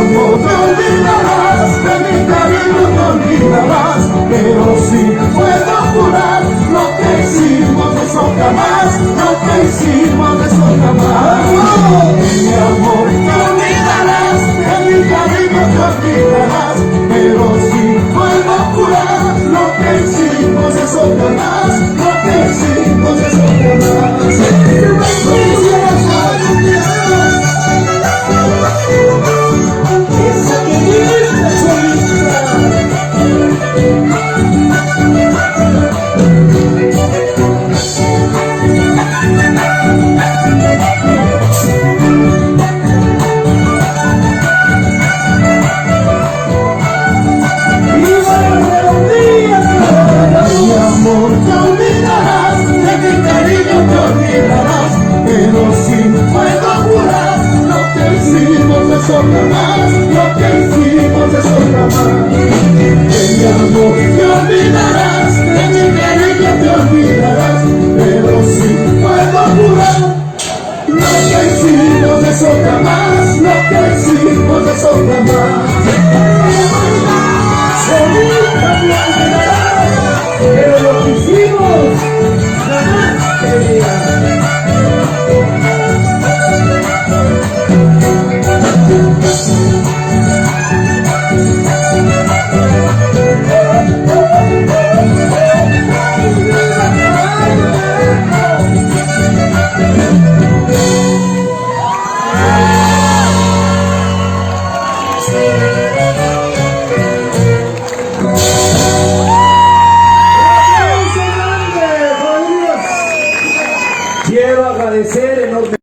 amor te olvidarás, de mi cariño te olvidarás, pero sí puedo jurar lo que hicimos, eso jamás, lo que hicimos, eso jamás. Mi amor te olvidarás, de mi cariño te olvidarás, pero sí puedo jurar lo que hicimos, eso jamás, lo que hicimos, eso jamás. Pero sí puedo jurar lo que hicimos, eso jamás.